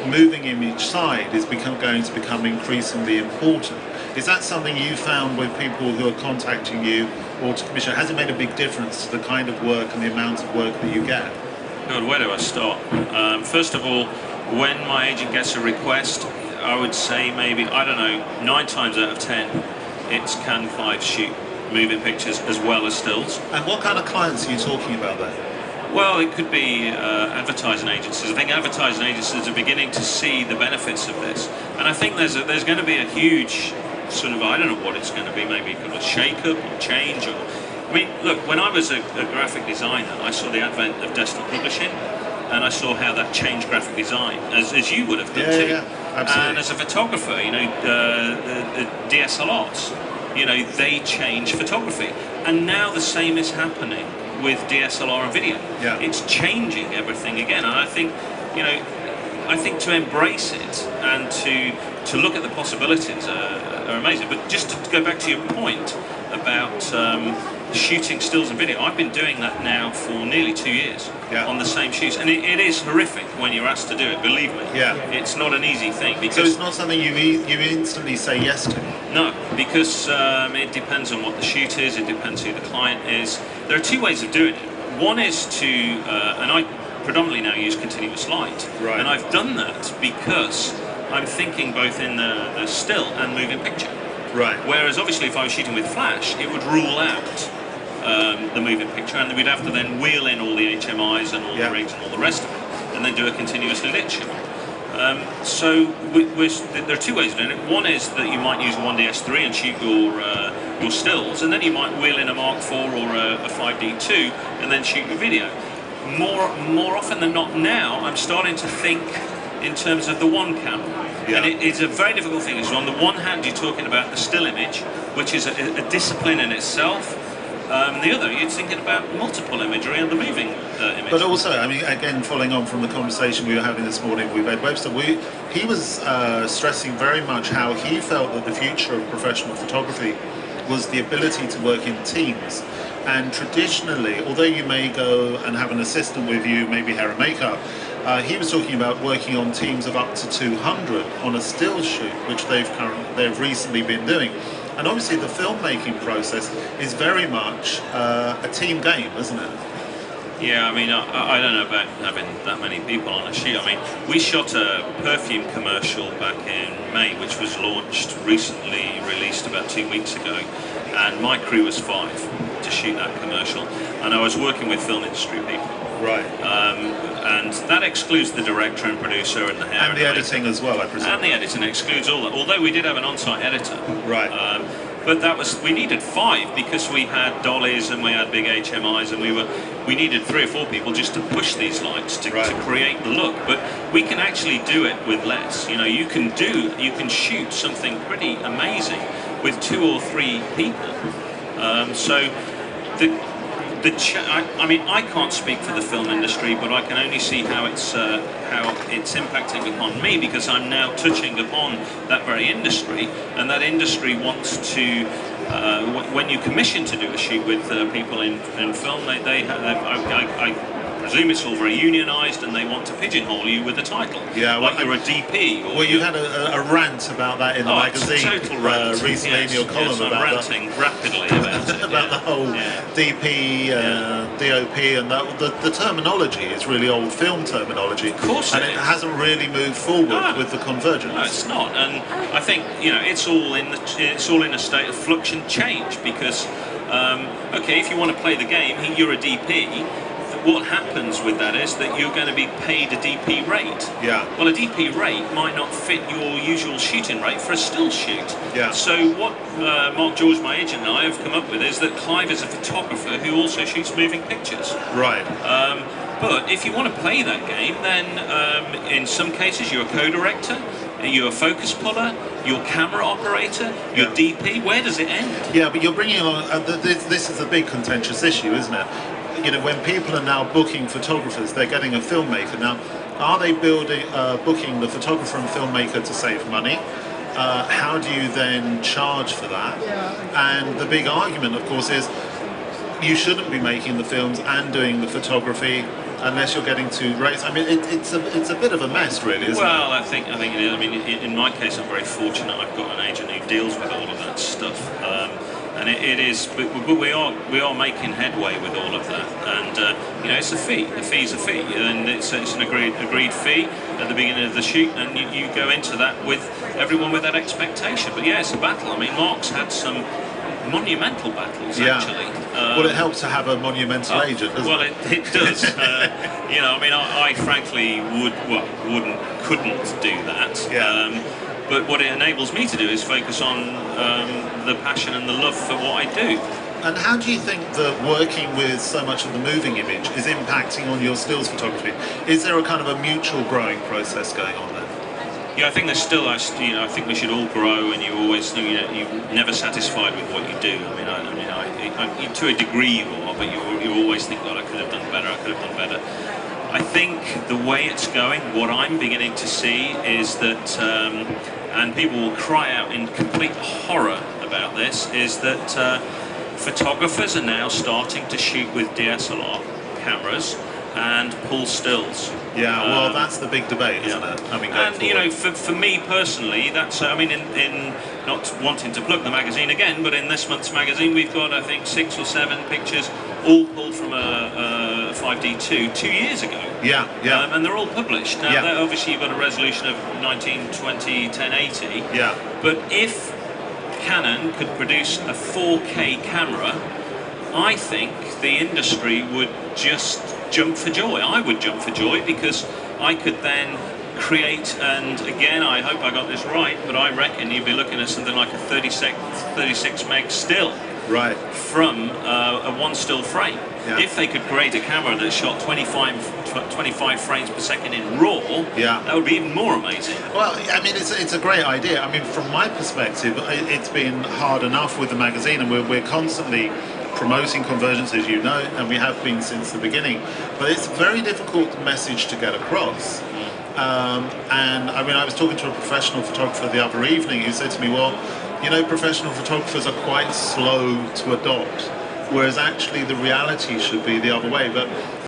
moving image side is going to become increasingly important. Is that something you found with people who are contacting you or to commission? Has it made a big difference to the kind of work and the amount of work that you get? God, where do I start? First of all, when my agent gets a request, I would say maybe, I don't know, 9 times out of 10, it's can Clive shoot moving pictures as well as stills. And what kind of clients are you talking about there? Well, it could be advertising agencies. I think advertising agencies are beginning to see the benefits of this. And I think there's going to be a huge sort of, I don't know what it's going to be, maybe kind of a shake-up or change. Or, I mean, look, when I was a graphic designer, I saw the advent of desktop publishing, and I saw how that changed graphic design, as you would have done too. Yeah, absolutely. And as a photographer, you know, the DSLRs, you know, they change photography. And now the same is happening with DSLR and video. Yeah. It's changing everything again, and I think, you know, I think to embrace it and to look at the possibilities are amazing. But just to go back to your point about shooting stills and video, I've been doing that now for nearly 2 years on the same shoots, and it is horrific when you're asked to do it, believe me. Yeah. It's not an easy thing. Because so it's not something you instantly say yes to? No, because it depends on what the shoot is, it depends who the client is. There are 2 ways of doing it. One is to, and I predominantly now use continuous light, right. And I've done that because I'm thinking both in the still and moving picture. Right. Whereas obviously if I was shooting with flash, it would rule out the moving picture, and we'd have to then wheel in all the HMIs and all the rigs and all the rest of it, and then do a continuously lit shot. So there are 2 ways of doing it. One is that you might use a 1DS3 and shoot your stills, and then you might wheel in a Mark IV or a 5D2 and then shoot your video. More often than not now, I'm starting to think in terms of the one camera. Yeah. And it's a very difficult thing. So on the one hand, you're talking about the still image, which is a discipline in itself. The other, you're thinking about multiple imagery and the moving image. But also, I mean, again, following on from the conversation we were having this morning with Ed Webster, he was stressing very much how he felt that the future of professional photography was the ability to work in teams. And traditionally, although you may go and have an assistant with you, maybe hair and makeup, he was talking about working on teams of up to 200 on a still shoot, which they've recently been doing. And obviously the filmmaking process is very much a team game, isn't it? Yeah, I mean, I don't know about having that many people on a shoot. I mean, we shot a perfume commercial back in May, which was recently released about 2 weeks ago, and my crew was 5 to shoot that commercial, and I was working with film industry people. Right. And that excludes the director and producer and the hair and the editing as well, I presume. And the editing excludes all that, although we did have an on-site editor. Right. But we needed 5 because we had dollies and we had big HMIs, and we needed 3 or 4 people just to push these lights to create the look. But we can actually do it with less. You know, you can shoot something pretty amazing with 2 or 3 people. So I mean, I can't speak for the film industry, but I can only see how it's impacting upon me, because I'm now touching upon that very industry, and that industry wants to. When you commission to do a shoot with people in film, I presume it's all very unionised, and they want to pigeonhole you with a title. Yeah, like you're a DP. Or you had a rant about that in the magazine recently in your column about ranting rapidly about it, about the whole DP, DOP, and the terminology is really old film terminology. Of course, and it hasn't really moved forward with the Convergence. No, it's not, and I think it's all in a state of flux and change, because okay, if you want to play the game, you're a DP. What happens with that is that you're going to be paid a DP rate. Yeah. Well, a DP rate might not fit your usual shooting rate for a still shoot. Yeah. So what Mark George, my agent, and I have come up with is that Clive is a photographer who also shoots moving pictures. Right. But if you want to play that game, then in some cases you're a co-director, you're a focus puller, you're camera operator, you're DP. Where does it end? Yeah, but you're bringing along, this is a big contentious issue, isn't it? You know, when people are now booking photographers, they're getting a filmmaker. Now, are they booking the photographer and filmmaker to save money? How do you then charge for that? And the big argument, of course, is you shouldn't be making the films and doing the photography unless you're getting to race. I mean, it's a bit of a mess, really, isn't it? Well, I think it is. I mean, in my case, I'm very fortunate. I've got an agent who deals with all of that stuff, and it is. But we are making headway with all of that, and you know, it's a fee. A fee's a fee, and it's an agreed fee at the beginning of the shoot, and you go into that with everyone with that expectation. But yeah, it's a battle. I mean, Mark's had some monumental battles, actually. Well, it helps to have a monumental agent, doesn't well, it? it does. You know, I mean, I frankly couldn't do that. Yeah. But what it enables me to do is focus on the passion and the love for what I do. And how do you think that working with so much of the moving image is impacting on your stills photography? Is there a kind of a mutual growing process going on there? Yeah, I think there's still, you know, I think we should all grow, and you always, you know, you're never satisfied with what you do. I mean, to a degree you are, but you always think, God, I could have done better, I could have done better. I think the way it's going, what I'm beginning to see is that, and people will cry out in complete horror about this, is that photographers are now starting to shoot with DSLR cameras and pull stills. Yeah, well, that's the big debate, isn't it? I mean, and you know, for me personally, that's I mean, in not wanting to plug the magazine again, but in this month's magazine, we've got I think 6 or 7 pictures, all pulled from a 5D2 2 years ago. Yeah, yeah. And they're all published. Now, obviously, you've got a resolution of 1920 1080. Yeah. But if Canon could produce a 4K camera, I think the industry would just jump for joy. I would jump for joy, because I could then create, and again, I hope I got this right, but I reckon you'd be looking at something like a 36 meg still. Right. From a one still frame. Yeah. If they could create a camera that shot 25 frames per second in RAW, that would be even more amazing. Well, I mean, it's a great idea. I mean, from my perspective, it's been hard enough with the magazine, and we're constantly promoting Convergence, as you know, and we have been since the beginning. But it's a very difficult message to get across. And I mean, I was talking to a professional photographer the other evening who said to me, well, you know, professional photographers are quite slow to adopt, whereas actually the reality should be the other way. But